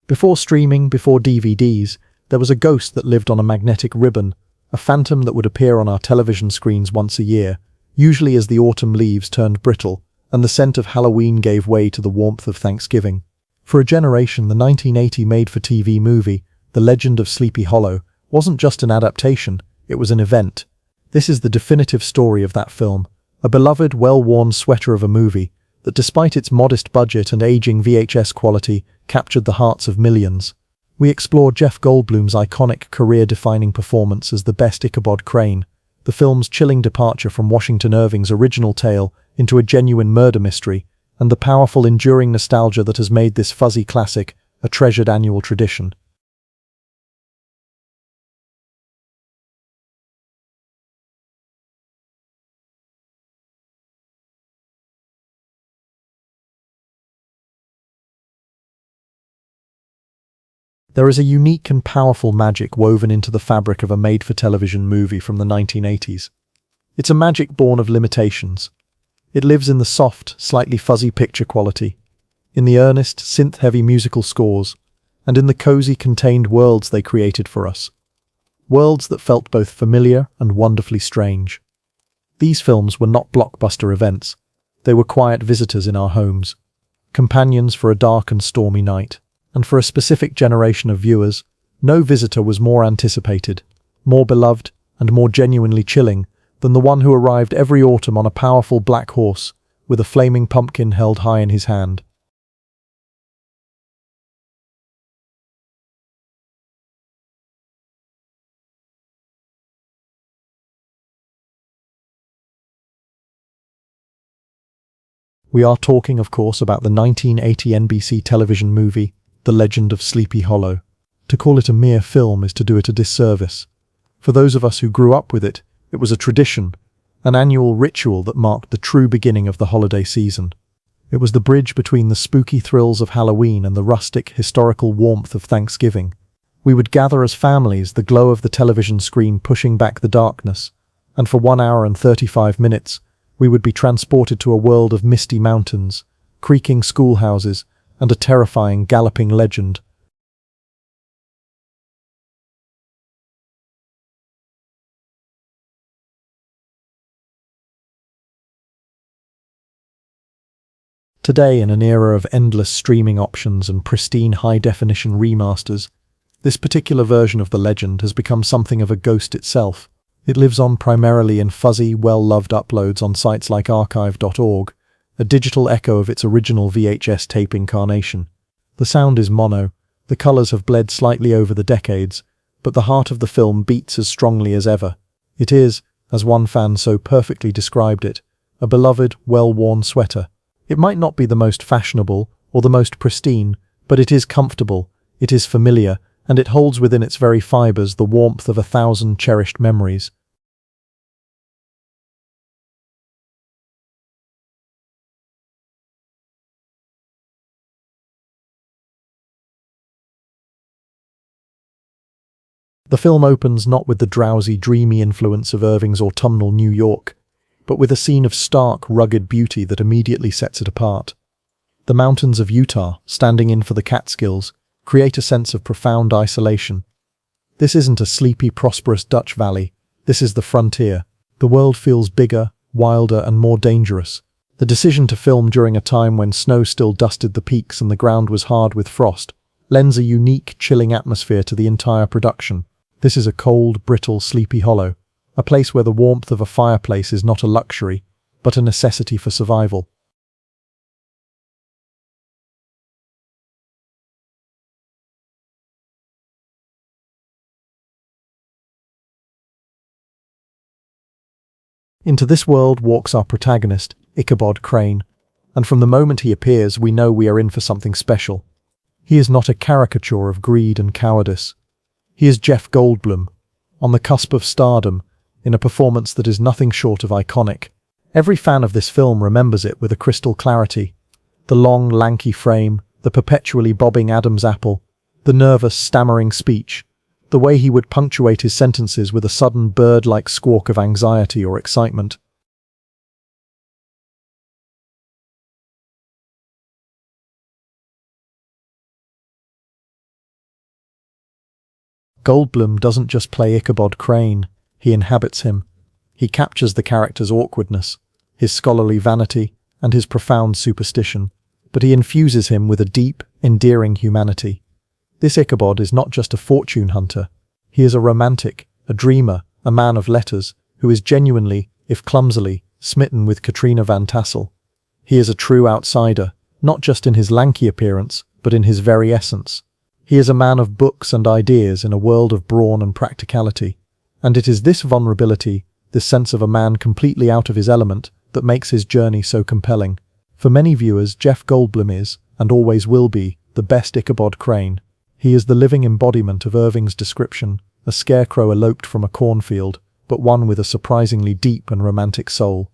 Before streaming, before DVDs, there was a ghost that lived on a magnetic ribbon, a phantom that would appear on our television screens once a year, usually as the autumn leaves turned brittle and the scent of Halloween gave way to the warmth of Thanksgiving. For a generation, the 1980 made-for-TV movie, The Legend of Sleepy Hollow, wasn't just an adaptation, it was an event. This is the definitive story of that film, a beloved, well-worn sweater of a movie that, despite its modest budget and aging VHS quality, captured the hearts of millions. We explore Jeff Goldblum's iconic career-defining performance as the best Ichabod Crane, the film's chilling departure from Washington Irving's original tale into a genuine murder mystery, and the powerful, enduring nostalgia that has made this fuzzy classic a treasured annual tradition. There is a unique and powerful magic woven into the fabric of a made-for-television movie from the 1980s. It's a magic born of limitations. It lives in the soft, slightly fuzzy picture quality, in the earnest, synth-heavy musical scores, and in the cozy, contained worlds they created for us. Worlds that felt both familiar and wonderfully strange. These films were not blockbuster events. They were quiet visitors in our homes, companions for a dark and stormy night. And for a specific generation of viewers, no visitor was more anticipated, more beloved, and more genuinely chilling than the one who arrived every autumn on a powerful black horse with a flaming pumpkin held high in his hand. We are talking, of course, about the 1980 NBC television movie, The Legend of Sleepy Hollow. To call it a mere film is to do it a disservice. For those of us who grew up with it, it was a tradition, an annual ritual that marked the true beginning of the holiday season. It was the bridge between the spooky thrills of Halloween and the rustic, historical warmth of Thanksgiving. We would gather as families, the glow of the television screen pushing back the darkness, and for 1 hour and 35 minutes, we would be transported to a world of misty mountains, creaking schoolhouses, and a terrifying, galloping legend. Today, in an era of endless streaming options and pristine high-definition remasters, this particular version of the legend has become something of a ghost itself. It lives on primarily in fuzzy, well-loved uploads on sites like archive.org, a digital echo of its original VHS tape incarnation. The sound is mono, the colors have bled slightly over the decades, but the heart of the film beats as strongly as ever. It is, as one fan so perfectly described it, a beloved, well-worn sweater. It might not be the most fashionable or the most pristine, but it is comfortable, it is familiar, and it holds within its very fibers the warmth of 1,000 cherished memories. The film opens not with the drowsy, dreamy influence of Irving's autumnal New York, but with a scene of stark, rugged beauty that immediately sets it apart. The mountains of Utah, standing in for the Catskills, create a sense of profound isolation. This isn't a sleepy, prosperous Dutch valley. This is the frontier. The world feels bigger, wilder, and more dangerous. The decision to film during a time when snow still dusted the peaks and the ground was hard with frost lends a unique, chilling atmosphere to the entire production. This is a cold, brittle, sleepy hollow, a place where the warmth of a fireplace is not a luxury, but a necessity for survival. Into this world walks our protagonist, Ichabod Crane, and from the moment he appears, we know we are in for something special. He is not a caricature of greed and cowardice. He is Jeff Goldblum, on the cusp of stardom, in a performance that is nothing short of iconic. Every fan of this film remembers it with a crystal clarity. The long, lanky frame, the perpetually bobbing Adam's apple, the nervous, stammering speech, the way he would punctuate his sentences with a sudden bird-like squawk of anxiety or excitement. Goldblum doesn't just play Ichabod Crane, he inhabits him. He captures the character's awkwardness, his scholarly vanity, and his profound superstition, but he infuses him with a deep, endearing humanity. This Ichabod is not just a fortune hunter. He is a romantic, a dreamer, a man of letters, who is genuinely, if clumsily, smitten with Katrina Van Tassel. He is a true outsider, not just in his lanky appearance, but in his very essence. He is a man of books and ideas in a world of brawn and practicality. And it is this vulnerability, this sense of a man completely out of his element, that makes his journey so compelling. For many viewers, Jeff Goldblum is, and always will be, the best Ichabod Crane. He is the living embodiment of Irving's description, a scarecrow eloped from a cornfield, but one with a surprisingly deep and romantic soul.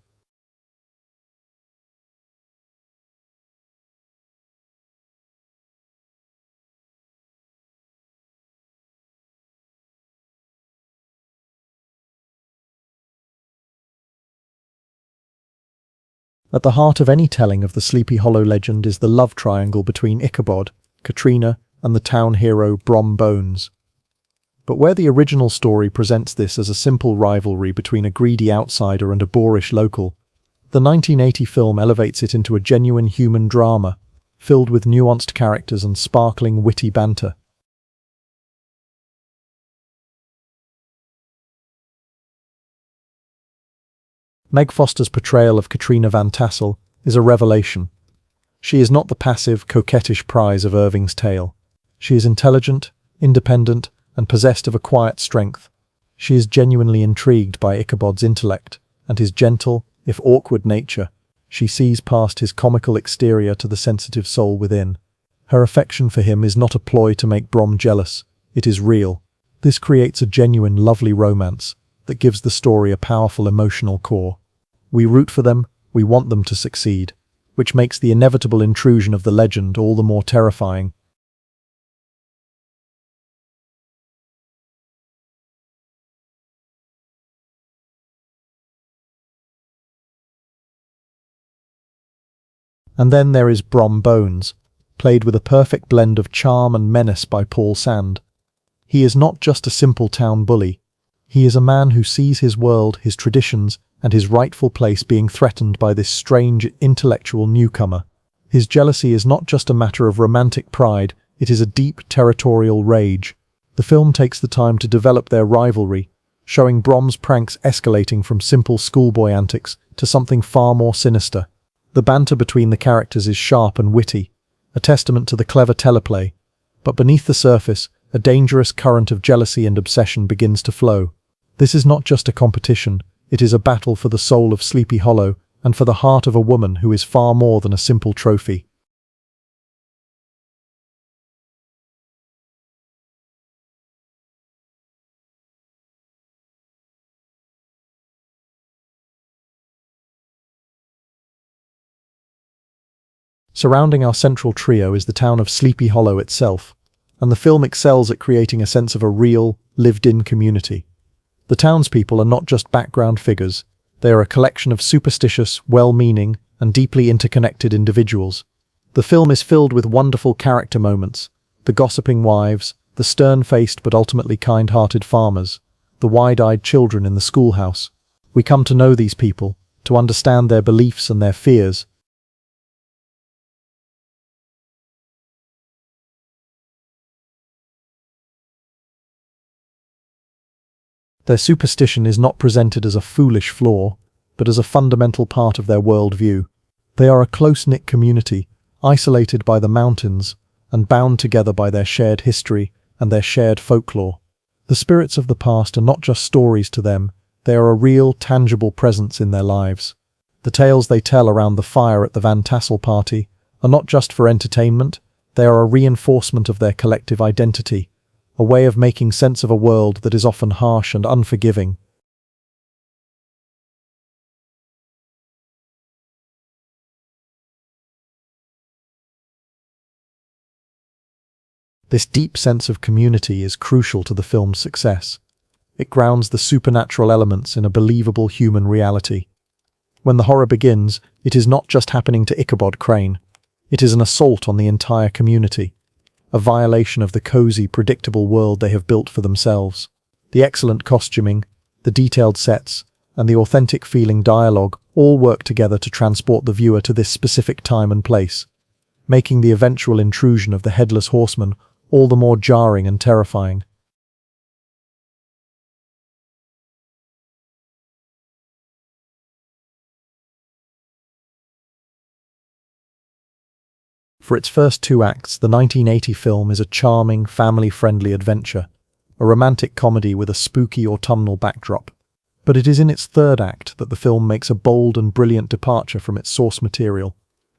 At the heart of any telling of the Sleepy Hollow legend is the love triangle between Ichabod, Katrina, and the town hero Brom Bones. But where the original story presents this as a simple rivalry between a greedy outsider and a boorish local, the 1980 film elevates it into a genuine human drama, filled with nuanced characters and sparkling, witty banter. Meg Foster's portrayal of Katrina Van Tassel is a revelation. She is not the passive, coquettish prize of Irving's tale. She is intelligent, independent, and possessed of a quiet strength. She is genuinely intrigued by Ichabod's intellect and his gentle, if awkward nature. She sees past his comical exterior to the sensitive soul within. Her affection for him is not a ploy to make Brom jealous. It is real. This creates a genuine, lovely romance that gives the story a powerful emotional core. We root for them, we want them to succeed, which makes the inevitable intrusion of the legend all the more terrifying. And then there is Brom Bones, played with a perfect blend of charm and menace by Paul Sand. He is not just a simple town bully. He is a man who sees his world, his traditions, and his rightful place being threatened by this strange, intellectual newcomer. His jealousy is not just a matter of romantic pride, it is a deep, territorial rage. The film takes the time to develop their rivalry, showing Brom's pranks escalating from simple schoolboy antics to something far more sinister. The banter between the characters is sharp and witty, a testament to the clever teleplay, but beneath the surface, a dangerous current of jealousy and obsession begins to flow. This is not just a competition, it is a battle for the soul of Sleepy Hollow and for the heart of a woman who is far more than a simple trophy. Surrounding our central trio is the town of Sleepy Hollow itself, and the film excels at creating a sense of a real, lived-in community. The townspeople are not just background figures, they are a collection of superstitious, well-meaning, and deeply interconnected individuals. The film is filled with wonderful character moments, the gossiping wives, the stern-faced but ultimately kind-hearted farmers, the wide-eyed children in the schoolhouse. We come to know these people, to understand their beliefs and their fears. Their superstition is not presented as a foolish flaw, but as a fundamental part of their worldview. They are a close-knit community, isolated by the mountains, and bound together by their shared history and their shared folklore. The spirits of the past are not just stories to them, they are a real, tangible presence in their lives. The tales they tell around the fire at the Van Tassel party are not just for entertainment, they are a reinforcement of their collective identity, a way of making sense of a world that is often harsh and unforgiving. This deep sense of community is crucial to the film's success. It grounds the supernatural elements in a believable human reality. When the horror begins, it is not just happening to Ichabod Crane. It is an assault on the entire community. a violation of the cozy, predictable world they have built for themselves. The excellent costuming, the detailed sets, and the authentic feeling dialogue all work together to transport the viewer to this specific time and place, making the eventual intrusion of the Headless Horseman all the more jarring and terrifying. For its first two acts, the 1980 film is a charming, family-friendly adventure, a romantic comedy with a spooky autumnal backdrop. But it is in its third act that the film makes a bold and brilliant departure from its source material,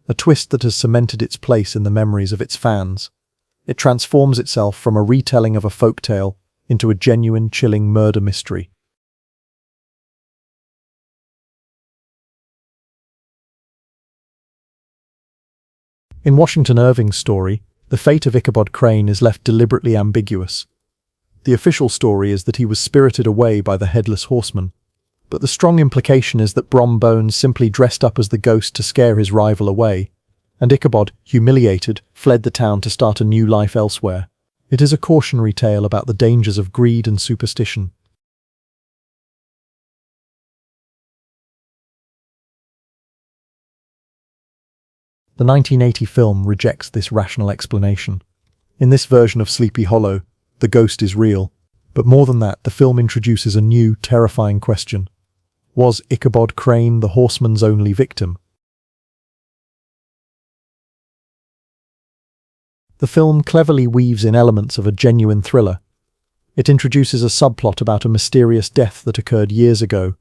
a twist that has cemented its place in the memories of its fans. It transforms itself from a retelling of a folktale into a genuine, chilling murder mystery. In Washington Irving's story, the fate of Ichabod Crane is left deliberately ambiguous. The official story is that he was spirited away by the Headless Horseman, but the strong implication is that Brom Bones simply dressed up as the ghost to scare his rival away, and Ichabod, humiliated, fled the town to start a new life elsewhere. It is a cautionary tale about the dangers of greed and superstition. The 1980 film rejects this rational explanation. In this version of Sleepy Hollow, the ghost is real. But more than that, the film introduces a new, terrifying question. Was Ichabod Crane the horseman's only victim? The film cleverly weaves in elements of a genuine thriller. It introduces a subplot about a mysterious death that occurred years ago,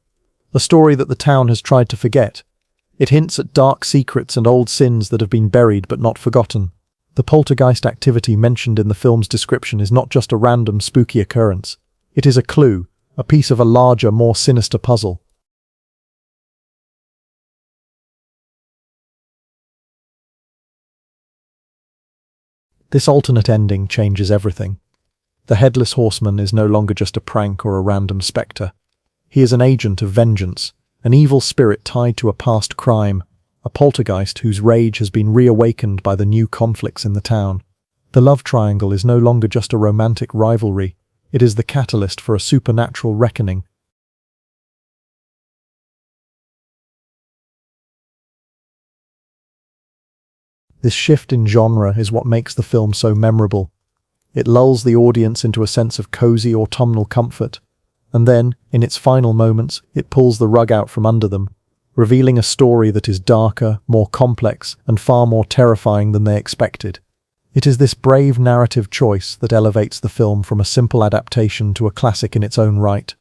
a story that the town has tried to forget. It hints at dark secrets and old sins that have been buried but not forgotten. The poltergeist activity mentioned in the film's description is not just a random spooky occurrence. It is a clue, a piece of a larger, more sinister puzzle. This alternate ending changes everything. The Headless Horseman is no longer just a prank or a random spectre. He is an agent of vengeance, an evil spirit tied to a past crime, a poltergeist whose rage has been reawakened by the new conflicts in the town. The love triangle is no longer just a romantic rivalry, it is the catalyst for a supernatural reckoning. This shift in genre is what makes the film so memorable. It lulls the audience into a sense of cozy autumnal comfort, and then, in its final moments, it pulls the rug out from under them, revealing a story that is darker, more complex, and far more terrifying than they expected. It is this brave narrative choice that elevates the film from a simple adaptation to a classic in its own right.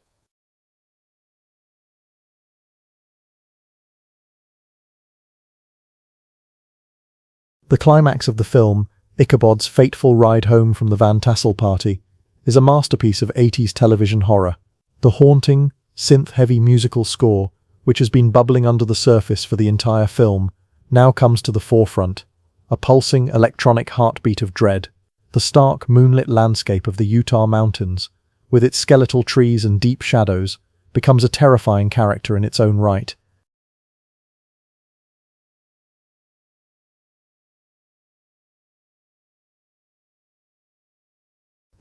The climax of the film, Ichabod's fateful ride home from the Van Tassel party, is a masterpiece of 80s television horror. The haunting, synth-heavy musical score, which has been bubbling under the surface for the entire film, now comes to the forefront, a pulsing electronic heartbeat of dread. The stark, moonlit landscape of the Utah mountains, with its skeletal trees and deep shadows, becomes a terrifying character in its own right.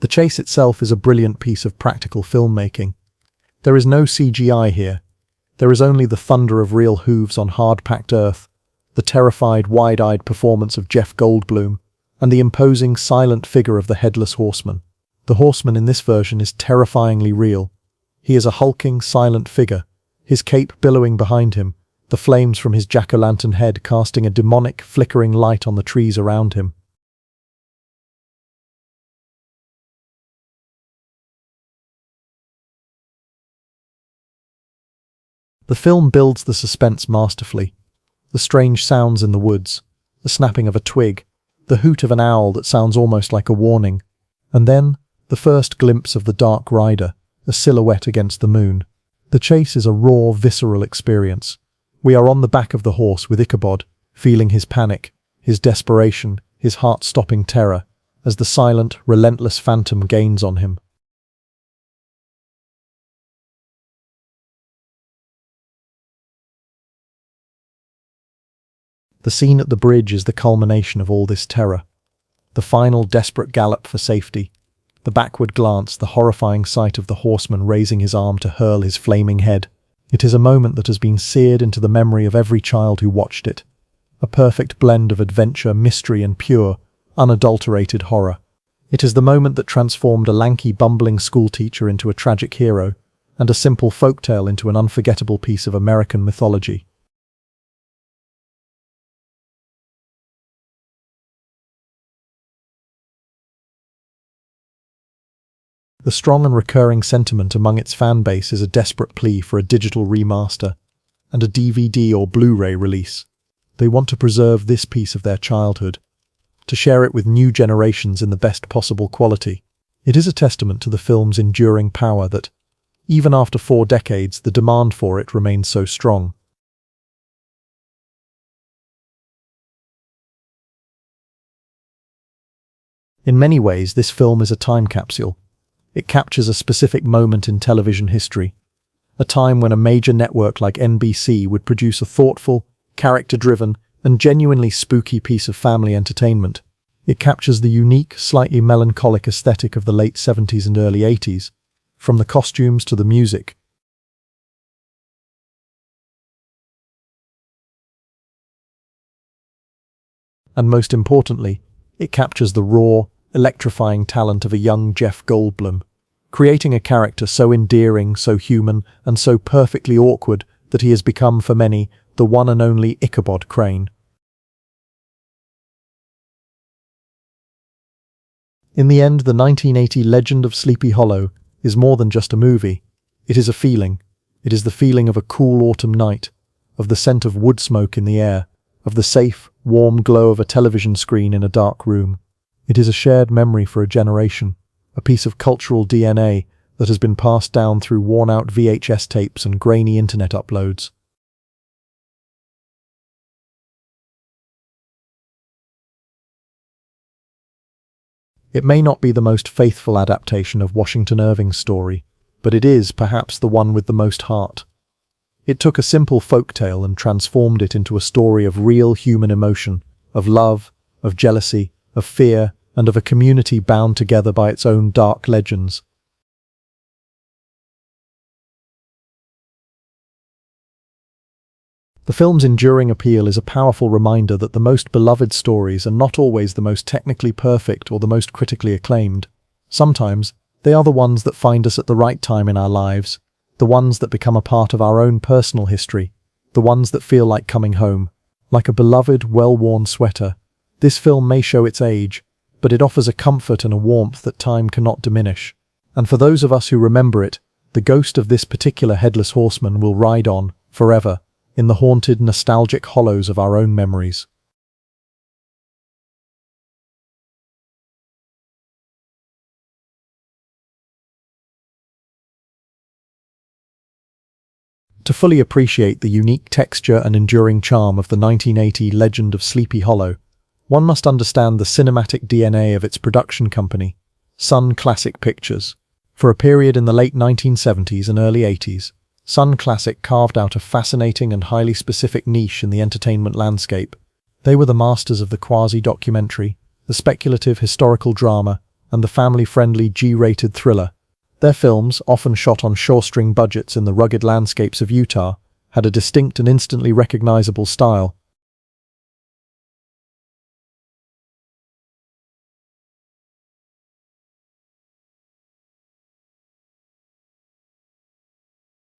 The chase itself is a brilliant piece of practical filmmaking. There is no CGI here. There is only the thunder of real hooves on hard-packed earth, the terrified, wide-eyed performance of Jeff Goldblum, and the imposing, silent figure of the Headless Horseman. The horseman in this version is terrifyingly real. He is a hulking, silent figure, his cape billowing behind him, the flames from his jack-o'-lantern head casting a demonic, flickering light on the trees around him. The film builds the suspense masterfully. The strange sounds in the woods, the snapping of a twig, the hoot of an owl that sounds almost like a warning, and then the first glimpse of the dark rider, a silhouette against the moon. The chase is a raw, visceral experience. We are on the back of the horse with Ichabod, feeling his panic, his desperation, his heart-stopping terror, as the silent, relentless phantom gains on him. The scene at the bridge is the culmination of all this terror. The final desperate gallop for safety. The backward glance, the horrifying sight of the horseman raising his arm to hurl his flaming head. It is a moment that has been seared into the memory of every child who watched it. A perfect blend of adventure, mystery, and pure, unadulterated horror. It is the moment that transformed a lanky, bumbling schoolteacher into a tragic hero, and a simple folktale into an unforgettable piece of American mythology. The strong and recurring sentiment among its fan base is a desperate plea for a digital remaster and a DVD or Blu-ray release. They want to preserve this piece of their childhood, to share it with new generations in the best possible quality. It is a testament to the film's enduring power that, even after 4 decades, the demand for it remains so strong. In many ways, this film is a time capsule. It captures a specific moment in television history, a time when a major network like NBC would produce a thoughtful, character-driven, and genuinely spooky piece of family entertainment. It captures the unique, slightly melancholic aesthetic of the late 70s and early 80s, from the costumes to the music. And most importantly, it captures the raw, electrifying talent of a young Jeff Goldblum, creating a character so endearing, so human, and so perfectly awkward that he has become, for many, the one and only Ichabod Crane. In the end, the 1980 Legend of Sleepy Hollow is more than just a movie. It is a feeling. It is the feeling of a cool autumn night, of the scent of wood smoke in the air, of the safe, warm glow of a television screen in a dark room. It is a shared memory for a generation, a piece of cultural DNA that has been passed down through worn-out VHS tapes and grainy internet uploads. It may not be the most faithful adaptation of Washington Irving's story, but it is, perhaps, the one with the most heart. It took a simple folktale and transformed it into a story of real human emotion, of love, of jealousy, of fear, and of a community bound together by its own dark legends. The film's enduring appeal is a powerful reminder that the most beloved stories are not always the most technically perfect or the most critically acclaimed. Sometimes, they are the ones that find us at the right time in our lives, the ones that become a part of our own personal history, the ones that feel like coming home. Like a beloved, well-worn sweater, this film may show its age, but it offers a comfort and a warmth that time cannot diminish. And for those of us who remember it, the ghost of this particular headless horseman will ride on, forever, in the haunted, nostalgic hollows of our own memories. To fully appreciate the unique texture and enduring charm of the 1980 Legend of Sleepy Hollow, one must understand the cinematic DNA of its production company, Sun Classic Pictures. For a period in the late 1970s and early 80s, Sun Classic carved out a fascinating and highly specific niche in the entertainment landscape. They were the masters of the quasi-documentary, the speculative historical drama, and the family-friendly G-rated thriller. Their films, often shot on shoestring budgets in the rugged landscapes of Utah, had a distinct and instantly recognizable style.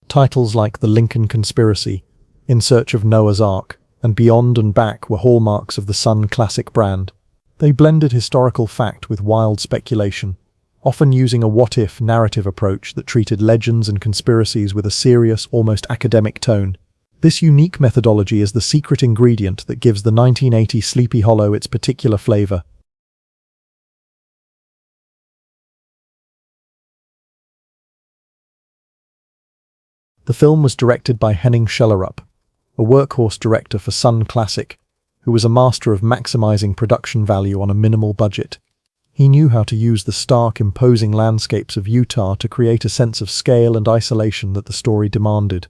Titles like The Lincoln Conspiracy, In Search of Noah's Ark, and Beyond and Back were hallmarks of the Sun Classic brand. They blended historical fact with wild speculation, often using a what-if narrative approach that treated legends and conspiracies with a serious, almost academic tone. This unique methodology is the secret ingredient that gives the 1980 Sleepy Hollow its particular flavor. The film was directed by Henning Schellerup, a workhorse director for Sun Classic, who was a master of maximizing production value on a minimal budget. He knew how to use the stark, imposing landscapes of Utah to create a sense of scale and isolation that the story demanded.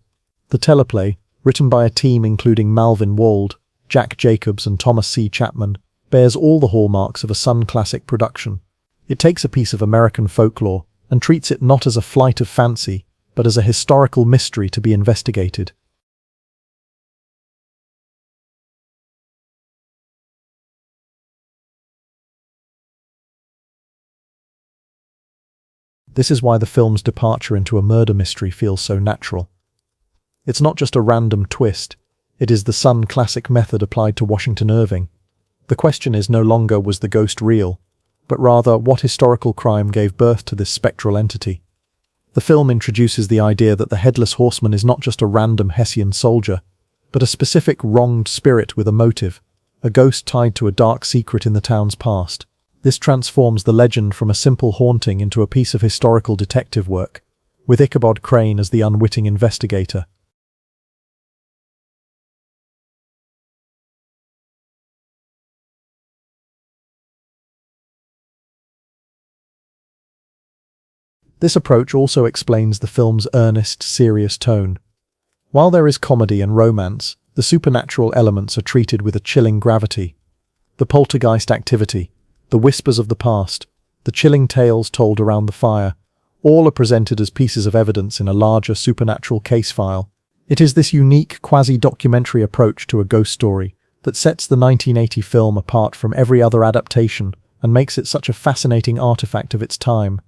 The teleplay, written by a team including Malvin Wald, Jack Jacobs and Thomas C. Chapman, bears all the hallmarks of a Sun classic production. It takes a piece of American folklore and treats it not as a flight of fancy, but as a historical mystery to be investigated. This is why the film's departure into a murder mystery feels so natural. It's not just a random twist, it is the Sun classic method applied to Washington Irving. The question is no longer was the ghost real, but rather what historical crime gave birth to this spectral entity. The film introduces the idea that the Headless Horseman is not just a random Hessian soldier, but a specific wronged spirit with a motive, a ghost tied to a dark secret in the town's past. This transforms the legend from a simple haunting into a piece of historical detective work, with Ichabod Crane as the unwitting investigator. This approach also explains the film's earnest, serious tone. While there is comedy and romance, the supernatural elements are treated with a chilling gravity. The poltergeist activity, the whispers of the past, the chilling tales told around the fire, all are presented as pieces of evidence in a larger supernatural case file. It is this unique, quasi-documentary approach to a ghost story that sets the 1980 film apart from every other adaptation and makes it such a fascinating artifact of its time.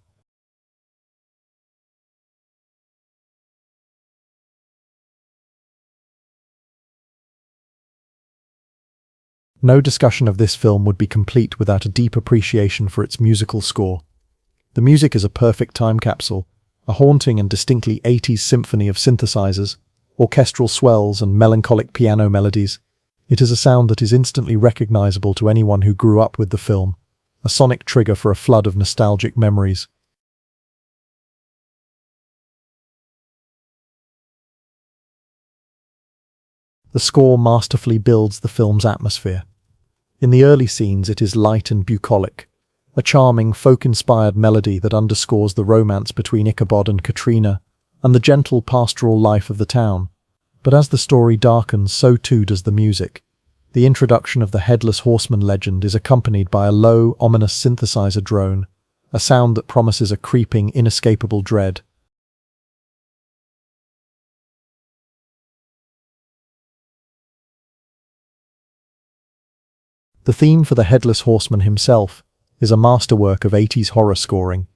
No discussion of this film would be complete without a deep appreciation for its musical score. The music is a perfect time capsule, a haunting and distinctly 80s symphony of synthesizers, orchestral swells and melancholic piano melodies. It is a sound that is instantly recognizable to anyone who grew up with the film, a sonic trigger for a flood of nostalgic memories. The score masterfully builds the film's atmosphere. In the early scenes, it is light and bucolic, a charming, folk-inspired melody that underscores the romance between Ichabod and Katrina and the gentle pastoral life of the town. But as the story darkens, so too does the music. The introduction of the Headless Horseman legend is accompanied by a low, ominous synthesizer drone, a sound that promises a creeping, inescapable dread. The theme for the Headless Horseman himself is a masterwork of 80s horror scoring.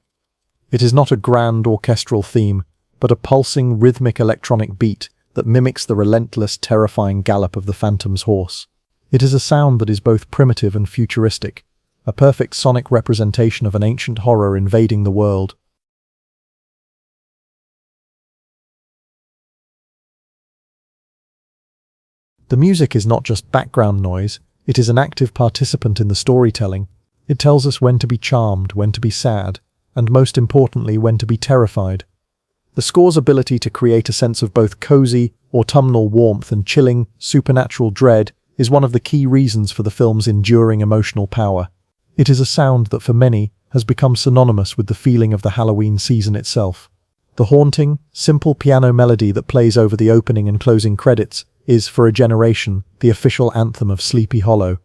It is not a grand orchestral theme, but a pulsing, rhythmic electronic beat that mimics the relentless, terrifying gallop of the Phantom's horse. It is a sound that is both primitive and futuristic, a perfect sonic representation of an ancient horror invading the world. The music is not just background noise, it is an active participant in the storytelling. It tells us when to be charmed, when to be sad, and most importantly, when to be terrified. The score's ability to create a sense of both cozy, autumnal warmth and chilling, supernatural dread is one of the key reasons for the film's enduring emotional power. It is a sound that for many has become synonymous with the feeling of the Halloween season itself. The haunting, simple piano melody that plays over the opening and closing credits is, for a generation, the official anthem of Sleepy Hollow.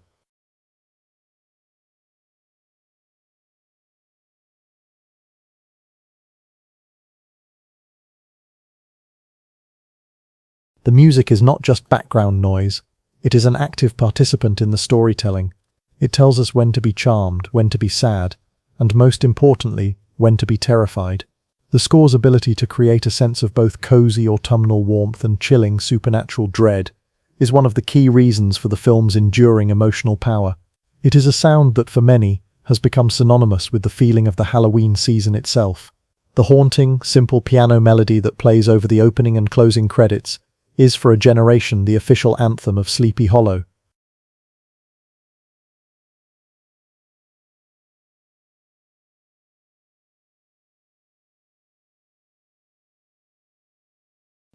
The music is not just background noise, it is an active participant in the storytelling. It tells us when to be charmed, when to be sad, and most importantly, when to be terrified. The score's ability to create a sense of both cozy autumnal warmth and chilling supernatural dread is one of the key reasons for the film's enduring emotional power. It is a sound that for many has become synonymous with the feeling of the Halloween season itself. The haunting, simple piano melody that plays over the opening and closing credits is for a generation the official anthem of Sleepy Hollow.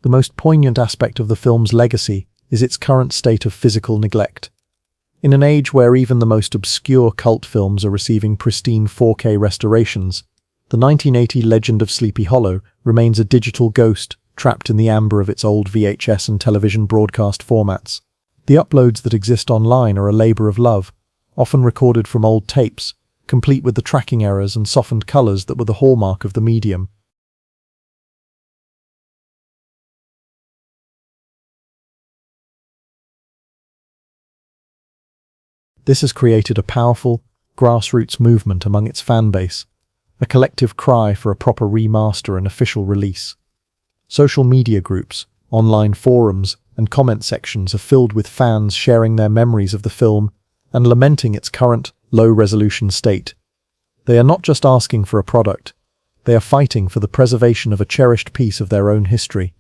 The most poignant aspect of the film's legacy is its current state of physical neglect. In an age where even the most obscure cult films are receiving pristine 4K restorations, the 1980 Legend of Sleepy Hollow remains a digital ghost trapped in the amber of its old VHS and television broadcast formats. The uploads that exist online are a labor of love, often recorded from old tapes, complete with the tracking errors and softened colors that were the hallmark of the medium. This has created a powerful, grassroots movement among its fan base, a collective cry for a proper remaster and official release. Social media groups, online forums, and comment sections are filled with fans sharing their memories of the film and lamenting its current, low-resolution state. They are not just asking for a product, they are fighting for the preservation of a cherished piece of their own history.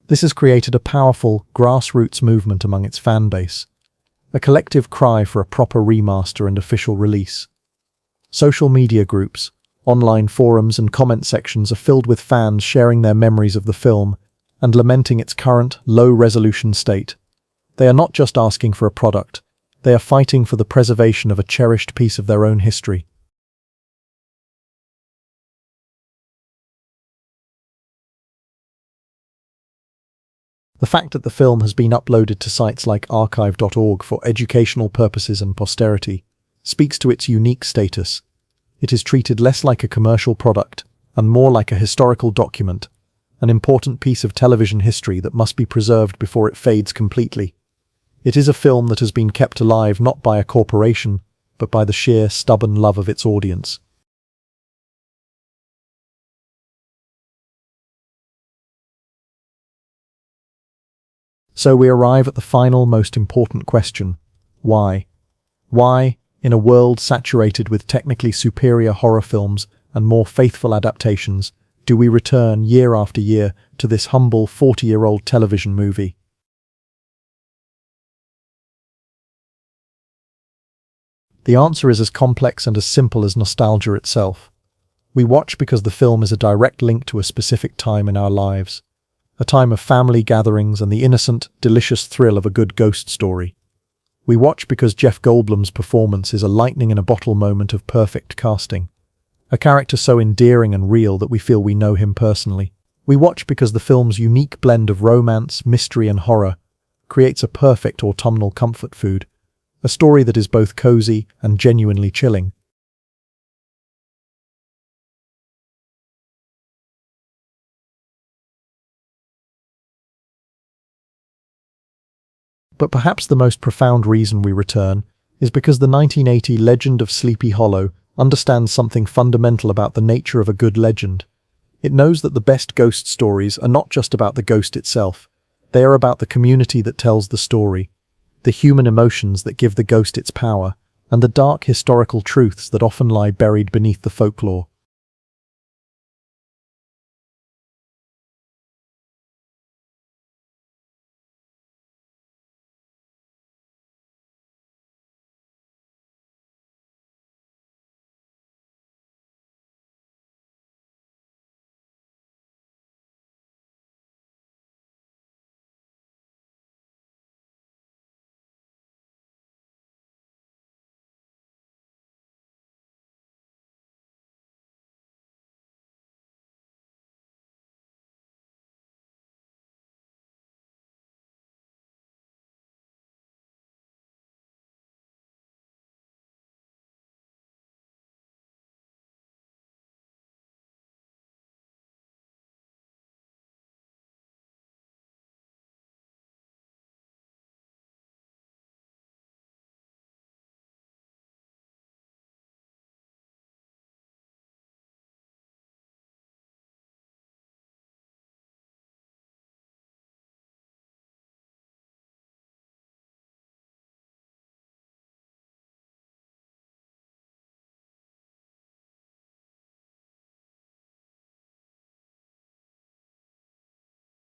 This has created a powerful, grassroots movement among its fan base, a collective cry for a proper remaster and official release. Social media groups, online forums and comment sections are filled with fans sharing their memories of the film and lamenting its current, low-resolution state. They are not just asking for a product, they are fighting for the preservation of a cherished piece of their own history. The fact that the film has been uploaded to sites like archive.org for educational purposes and posterity speaks to its unique status. It is treated less like a commercial product and more like a historical document, an important piece of television history that must be preserved before it fades completely. It is a film that has been kept alive not by a corporation, but by the sheer, stubborn love of its audience. So we arrive at the final, most important question. Why? Why, in a world saturated with technically superior horror films and more faithful adaptations, do we return year after year to this humble 40-year-old television movie? The answer is as complex and as simple as nostalgia itself. We watch because the film is a direct link to a specific time in our lives. A time of family gatherings and the innocent, delicious thrill of a good ghost story. We watch because Jeff Goldblum's performance is a lightning-in-a-bottle moment of perfect casting. A character so endearing and real that we feel we know him personally. We watch because the film's unique blend of romance, mystery and horror creates a perfect autumnal comfort food. A story that is both cozy and genuinely chilling. But perhaps the most profound reason we return is because the 1980 Legend of Sleepy Hollow understands something fundamental about the nature of a good legend. It knows that the best ghost stories are not just about the ghost itself. They are about the community that tells the story, the human emotions that give the ghost its power, and the dark historical truths that often lie buried beneath the folklore.